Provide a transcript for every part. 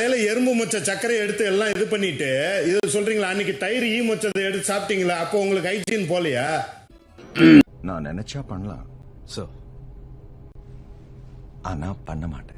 எறும்பு மொச்ச சர்க்கரை எடுத்து எல்லாம் இது பண்ணிட்டு இது சொல்றீங்களா? அன்னைக்கு தயிர் ஈ மொச்சத்தை எடுத்து சாப்பிட்டீங்களா? அப்போ உங்களுக்கு ஹைஜீன் போலையா? நான் நினைச்சா பண்ணலாம் சோ, ஆனா பண்ண மாட்டேன்.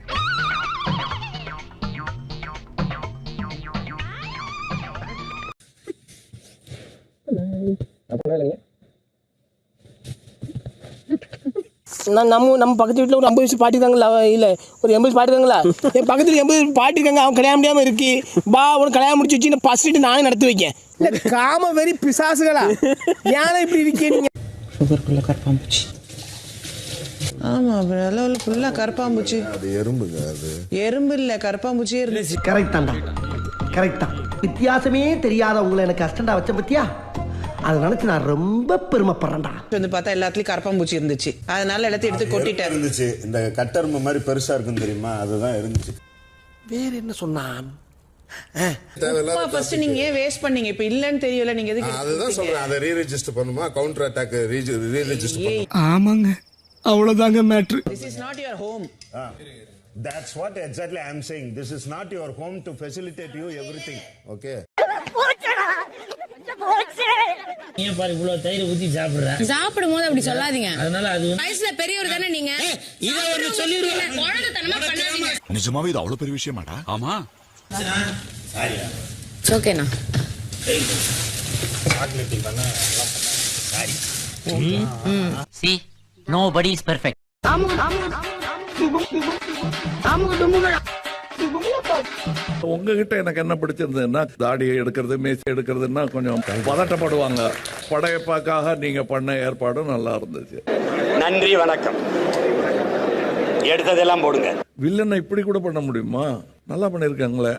நம்ம பக்கத்து வீட்டில் ஒரு 50 வயசு பாட்டி இருக்காங்களா? இல்லை, ஒரு 80 பாட்டி இருக்காங்களா? என் பக்கத்தில் 80 பாட்டி இருக்காங்க. அவன் கல்யாணம் முடியாமல் இருக்கு. பா அவன் கல்யாணம் முடிச்சு வச்சு பசிட்டு நானே நடத்தி வைக்கேன். இல்லை காம வெறி பிசாசுகளா? ஏன்னா இப்படி இருக்கீங்க? சுகருக்குள்ள கரப்பாம்பூச்சி. ஆமாம், லெவலில் ஃபுல்லாக கரப்பாம்பூச்சி. அது எறும்புங்க. அது எறும்பு இல்லை, கரப்பாம்பூச்சியே இருந்துச்சு. கரெக்ட் தான்டா, கரெக்ட் தான். வித்தியாசமே தெரியாத உங்களை எனக்கு அஸ்டண்டா வச்ச பத்தியா? அதை நினைச்சு நான் ரொம்ப பெருமைப்படுறேன்டா. வந்து பார்த்தா எல்லாத்துலயும் கரப்பாம்பூச்சி இருந்துச்சு. அதனால எல்லாத்தையும் எடுத்து கொட்டிட்டேன். இருந்துச்சு. இந்த கட்டெரும்பு மாதிரி பெருசா இருக்குன்னு தெரியுமா? அதுதான் இருந்துச்சு. வேற என்ன சொன்னான்? ஃபர்ஸ்ட் நீங்க ஏன் வேஸ்ட் பண்ணீங்க? இப்ப இல்லன்னு தெரியல, நீங்க எதுக்கு? அதுதான் சொல்றேன். அதை ரீரெஜிஸ்டர் பண்ணுமா? கவுண்டர் அட்டாக் ரீரெஜிஸ்டர் பண்ணுமா? ஆமாங்க, அவ்வளோதாங்க matter. This is not your home. That's what exactly I am saying. This is not your home to facilitate you everything. Okay. ஏன் பாரு இவ்வளவு தயிர் ஊத்தி சாப்பிடுறேன். சாப்பிடும் போது அப்படி சொல்லாதீங்க. அதனால அது வயசுல பெரியவர் தானே நீங்க. இத ஒன்னு சொல்லிடுவேன். குழந்தைத்தனமா பண்ணாதீங்க. நிஜமாவே இது அவ்வளவு பெரிய விஷயமாடா? ஆமா. சாரியா. ஓகேண்ணா. சாக்லேட் பண்ணா sorry. See, nobody is perfect. உங்ககிட்ட எனக்கு என்ன பிடிச்சிருந்ததுன்னா, தாடியை எடுக்கிறது, மேசி எடுக்கிறதுன்னா கொஞ்சம் பதட்டப்படுவாங்க. படையப்பாக்காக நீங்க பண்ண ஏற்பாடும் நல்லா இருந்துச்சு. நன்றி, வணக்கம். எடுத்ததெல்லாம் போடுங்க. வில்லனை இப்படி கூட பண்ண முடியுமா? நல்லா பண்ணிருக்காங்களே,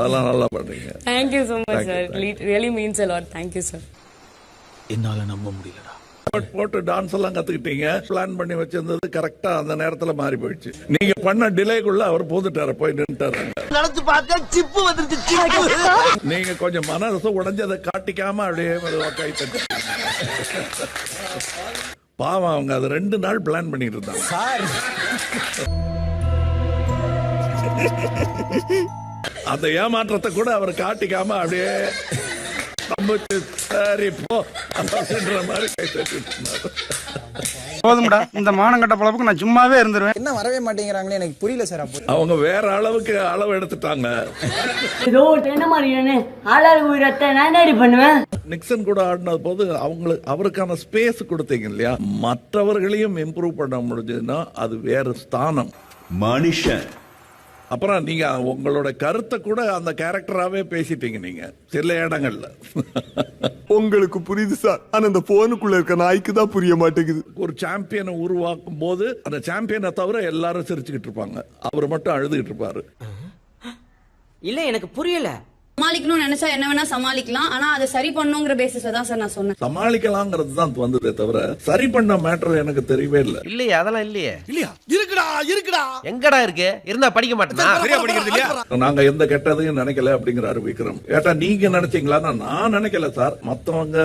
அதெல்லாம் நல்லா பண்றீங்க. Thank you so much sir. Really means a lot. Thank you sir. என்னால நம்ப முடியலடா. போட்டு டான்ஸ் எல்லாம் கத்துக்கிட்டீங்க. பிளான் பண்ணி வச்சிருந்தது கரெக்டா அந்த நேரத்துல மாறி போயிடுச்சு. நீங்க பண்ண டிலேக்குள்ள அவர் போந்துட்டாரு, போய் நின்னுட்டாரு. நடந்து பார்க்க சிப்பு வந்துருச்சு. நீங்க கொஞ்சம் மனசு உடைஞ்சதை காட்டிக்காம அப்படியே கை தட்டி. பாவம், அவங்க அது 2 நாள் பிளான் பண்ணிட்டு இருந்தாங்க. அந்த ஏமாற்றத்தை கூட அவர் காட்டிக்காம அப்படியே சரி போ அப்படின்ற மாதிரி கை தட்டி இருந்தாரு. போதும்டா, இந்த மானங்கட்ட பழப்புக்கு நான் சும்மாவே இருந்துருவேன். என்ன வரவே மாட்டேங்கிறாங்களே, எனக்கு புரியல சார். அவங்க வேற அளவுக்கு அளவு எடுத்துட்டாங்க. என்ன மாதிரி ஆளாளு உயிரத்தை நான் என்ன பண்ணுவேன்? நிக்சன் கூட ஆடின போது அவருக்கான ஸ்பேஸ் கொடுத்தீங்க இல்லையா? மற்றவர்களையும் இம்ப்ரூவ் பண்ண முடிஞ்சதுன்னா அது வேற ஸ்தானம். மனுஷன். அப்புறம் நீங்க உங்களோட கருத்தை கூட அந்த கேரக்டராவே பேசிட்டீங்க நீங்க சில இடங்கள்ல. உங்களுக்கு புரியுது சார், ஆனா இந்த போனுக்குள்ள இருக்க நாய்க்கு தான் புரிய மாட்டேங்குது. ஒரு சாம்பியனை உருவாக்கும் போது அந்த சாம்பியனை தவிர எல்லாரும் சிரிச்சுக்கிட்டு இருப்பாங்க, அவர் மட்டும் அழுதுகிட்டு இருப்பாரு. இல்ல எனக்கு புரியல. சமாளிக்கணும்னு நினைச்சா என்ன வேணா சமாளிக்கலாம். ஆனா அதை சரி பண்ணுங்கிற பேசிஸ்ல தான் சார் நான் சொன்னேன். சமாளிக்கலாங்கிறது தான் வந்ததே தவிர சரி பண்ண மேட்டர் எனக்கு தெரியவே இல்லை. இல்லையே, அதெல்லாம் இல்லையே. இல்லையா? இருக்குடா. எங்கடா இருக்கு? இருந்தா படிக்க மாட்டேனா? சரியா படிக்கிறது இல்லையா? நாங்க எந்த கெட்டதையும் நினைக்கல அப்படிங்கிறாரு விக்ரம். கேட்டா நீங்க நினைச்சீங்களா? நான் நினைக்கல சார், மத்தவங்க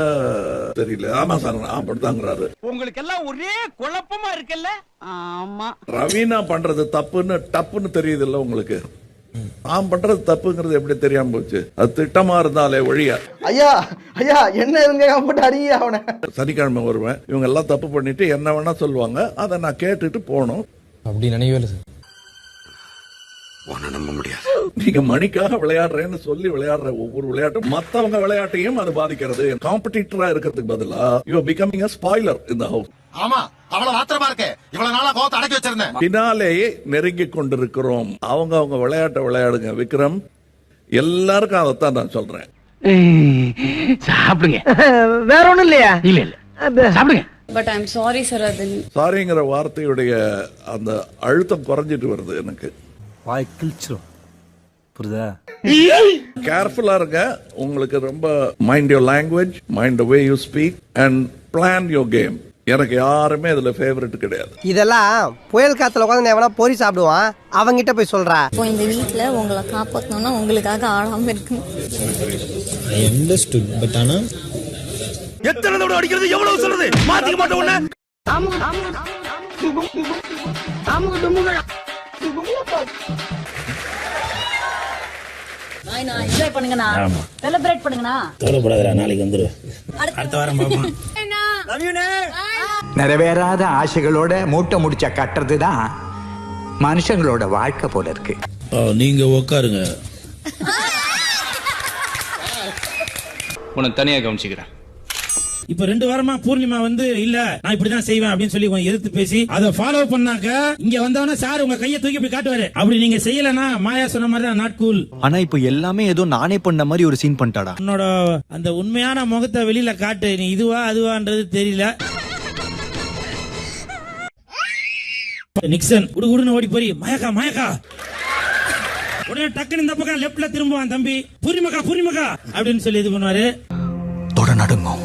தெரியல. ஆமா சார், அப்படித்தாங்கிறாரு. உங்களுக்கு எல்லாம் ஒரே குழப்பமா இருக்குல்ல? ஆமா. ரவீனா பண்றது தப்புன்னு தெரியுது இல்ல உங்களுக்கு? நான் பண்றது தப்புங்கிறது எப்படி தெரியாம போச்சு? அது திட்டமா இருந்தாலே ஒழியா. ஐயா என்ன இருங்க போட்டு அடிங்க அவனை. சனிக்கிழமை வருவேன், இவங்க எல்லாம் தப்பு பண்ணிட்டு என்ன வேணா சொல்லுவாங்க, அதை நான் கேட்டுட்டு போகணும். அப்படி நினைக்கவே இல்லை சார். நம்ப முடியாது. நீங்க மணிக்காக விளையாடுறேன்னு சொல்லி விளையாடுற ஒவ்வொரு விளையாட்டும் மத்தவங்க விளையாட்டையும் அது பாதிக்கிறது. காம்படிட்டரா இருக்கிறதுக்கு பதிலா you are becoming a spoiler in the house. ஆமா, அவ்வளவு ஆத்திரமா இருக்கு. இவ்வளவு நாளா கோவத்தை அடக்கி வச்சிருந்தேன். பின்னாலேயே நெருங்கி கொண்டிருக்கிறோம். அவங்க விளையாட்டை விளையாடுங்க விக்ரம். எல்லாருக்கும் அதைத்தான் நான் சொல்றேன். சாப்பிடுங்க. வேற ஒண்ணும் இல்லையா? இல்ல சாப்பிடுங்க. But I am sorry sir. அது சாரிங்கிற வார்த்தையுடைய அந்த அழுத்தம் குறைஞ்சிட்டு வருது எனக்கு. வாய் கிழிச்சிரும், புரியுதா? கேர்ஃபுல்லா இருங்க. உங்களுக்கு ரொம்ப mind your language, mind the way you speak and plan your game. எனக்கு யாருமே அதுல ஃபேவரட் கிடையாது. இதெல்லாம் புயல் காத்துல உட்காந்து எவனா பொறி சாப்பிடுவான், அவங்கிட்ட போய் சொல்றா. இப்போ இந்த வீட்ல உங்களை காப்பாத்தணும்னா உங்களுக்காக ஆடாம இருக்கணும். I understood. பட் ஆனா எத்தனை தடவை அடிக்கிறது, எவ்வளவு சொல்றது, மாத்திக்க மாட்டோம் உன்னை. என்ஜாய் பண்ணுங்கண்ணா, செலிப்ரேட் பண்ணுங்கண்ணா. கவலைப்படாதடா, நாளைக்கு வந்துடும். அடுத்த வாரம் பார்ப்போம். நிறைவேறாத ஆசைகளோட மூட்டை முடிச்ச கட்டுறது தான் மனுஷங்களோட வாழ்க்கை போல இருக்கு. நீங்க உட்காருங்க. உனக்கு தனியா கவனிச்சுக்கிறேன். இப்ப 2 வாரமா பூர்ணிமா வந்து இல்ல நான் இப்படிதான் செய்வேன் அப்படின்னு சொல்லி கொஞ்சம் எதிர்த்து பேசி அதை ஃபாலோ பண்ணாக்க இங்க வந்தவன சார் உங்க கையை தூக்கி போய் காட்டுவாரு. அப்படி நீங்க செய்யலனா மாயா சொன்ன மாதிரி தான் நாட் கூல். ஆனா இப்ப எல்லாமே ஏதோ நானே பண்ண மாதிரி ஒரு சீன் பண்ணிட்டாடா. உன்னோட அந்த உண்மையான முகத்தை வெளியில காட்டு. நீ இதுவா அதுவான்றது தெரியல. நிக்சன் குடுகுடுன்னு ஓடி போய் மயக்கா மயக்கா உடனே டக்குன்னு இந்த பக்கம் லெப்ட்ல திரும்புவான் தம்பி. பூர்ணிமக்கா பூர்ணிமக்கா அப்படின்னு சொல்லி இது பண்ணுவாரு. தொட நடுங்கும்,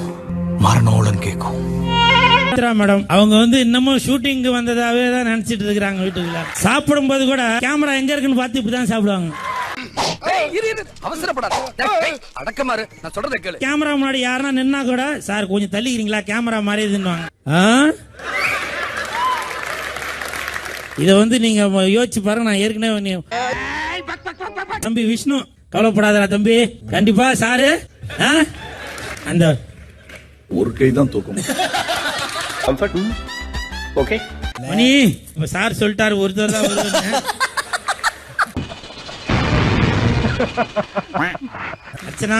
மரணோலம் கேட்கும். மேடம் அவங்க வந்து இன்னமும் ஷூட்டிங்க்கு வந்ததாவே தான் நினைச்சிட்டு இருக்காங்க. வீட்டுக்குள்ள சாப்பிடும் போது கூட கேமரா எங்க இருக்குன்னு பார்த்து இப்படிதான் சாப்பிடுவாங்க. கேமரா முன்னாடி யாருன்னா நின்னா கூட சார் கொஞ்சம் தள்ளிக்கிறீங்களா கேமரா மாறிதுன்னுவாங்க. இத வந்து நீங்க யோசிச்சு பாருங்க. நான் ஏற்கனவே தம்பி விஷ்ணு கவலைப்படாதடா தம்பி, கண்டிப்பா சாரு அந்த ஒரு கை தான் தூக்கும். ஓகே மணி இப்ப சார் சொல்லிட்டாரு ஒருத்தர் தான் வருதுன்னு. அர்ச்சனா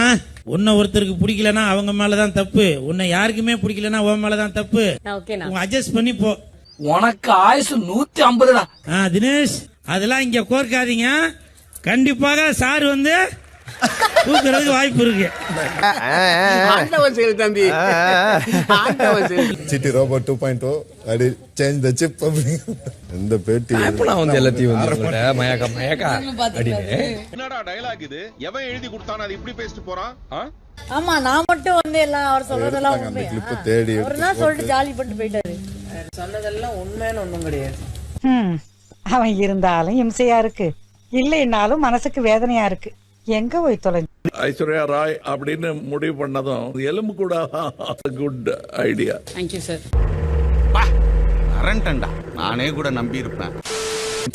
உன்னை ஒருத்தருக்கு பிடிக்கலன்னா அவங்க மேலதான் தப்பு. உன்னை யாருக்குமே பிடிக்கலன்னா உன் மேலதான் தப்பு. அட்ஜஸ்ட் பண்ணி போ. உனக்கு ஆயுசு 150. தினேஷ் அதெல்லாம் இங்க கோர்க்காதீங்க. கண்டிப்பாக சார் வந்து தூக்குறதுக்கு வாய்ப்பு இருக்கு. சிட்டி ரோபோ 2.0 அப்படி சேஞ்ச் த சிப் இந்த பேட்டி வந்து எல்லாத்தையும் மயக்கா மயக்கா என்னடா டயலாக் இது? எவன் எழுதி கொடுத்தானே அது இப்படி பேசிட்டு போறான்? ஆமா, நான் மட்டும் வந்து எல்லாம் அவர் சொல்றதெல்லாம் அந்த கிளிப் தேடி அவர்தான் சொல்லிட்டு ஜாலி பண்ணிட்டு போயிட்டாரு. சொன்னதெல்லாம் உண்மைன்னு ஒண்ணும் கிடையாது. அவன் இருந்தாலும் இம்சையா இருக்கு, இல்லைன்னாலும் மனசுக்கு வேதனையா இருக்கு. எங்க போய் தொலைஞ்சு ஐஸ்வர்யா ராய் அப்படின்னு முடிவு பண்ணதும் எலும்பு கூட குட் ஐடியா. Thank you sir. அரண்டா நானே கூட நம்பி இருப்பேன்.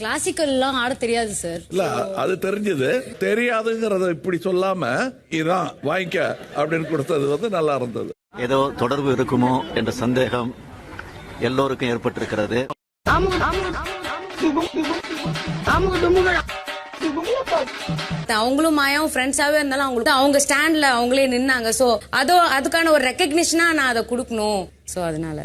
கிளாசிக்கல் எல்லாம் ஆட தெரியாது சார். இல்ல அது தெரிஞ்சது, தெரியாதுங்கிறத இப்படி சொல்லாம இதான் வாங்கிக்க அப்படின்னு கொடுத்தது வந்து நல்லா இருந்தது. ஏதோ தொடர்பு இருக்குமோ என்ற சந்தேகம் எல்லோருக்கும் ஏற்பட்டிருக்கிறது. அவங்களும் மாயாவும் ஃப்ரெண்ட்ஸாவே இருந்தாலும் அவங்களுக்கு அவங்க ஸ்டாண்ட்ல அவங்களே நின்னாங்க. சோ அதுக்கான ஒரு ரெக்கக்னிஷனா நான் அதை கொடுக்கணும். சோ அதனால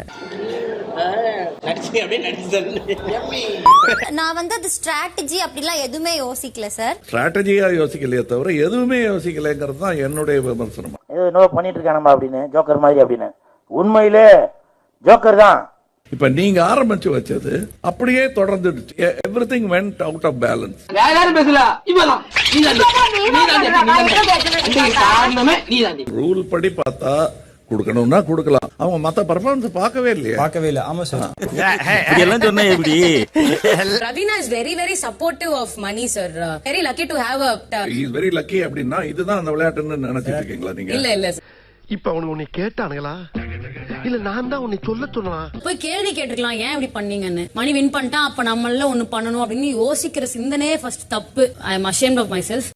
நான் வந்து அது ஸ்ட்ராட்டஜி அப்படிலாம் எதுவுமே யோசிக்கல சார். ஸ்ட்ராட்டஜியா யோசிக்கலையே தவிர எதுவுமே யோசிக்கலைங்கிறது தான் என்னுடைய விமர்சனம். ஏதோ பண்ணிட்டு இருக்கானமா அப்படின்னு ஜோக்கர் மாதிரி அப்படின்னு. உண்மையிலே ஜோக்கர் தான். இப்ப நீங்க ஆரம்பிச்சு வச்சது அப்படியே தொடர்ந்துடுச்சு. Everything went out of balance. Rule படி பார்த்தா கொடுக்கணும்னா கொடுக்கலாம். அவங்க மத்த பெர்ஃபார்மன்ஸ் பார்க்கவே இல்லையா? பார்க்கவே இல்ல. ஆமா சார். இதெல்லாம் சொன்னா எப்படி? Ravina is very very supportive of Mani sir. Very lucky to have a he is very lucky அப்படின்னா இதுதான் அந்த விளையாட்டுன்னு நினைச்சிட்டு இருக்கீங்களா நீங்க? இல்ல இல்ல சார். இப்ப அவனுக்கு உன்னை கேட்டானுங்களா இல்ல நான் தான் உன்னை சொன்னா? போய் கேள்வி கேட்டுக்கலாம் ஏன் இப்படி பண்ணீங்கன்னு. மணி வின் பண்ணிட்டா அப்ப நம்மள ஒண்ணு பண்ணணும் அப்படின்னு யோசிக்கிற சிந்தனையே ஃபர்ஸ்ட் தப்பு. I am ashamed of myself.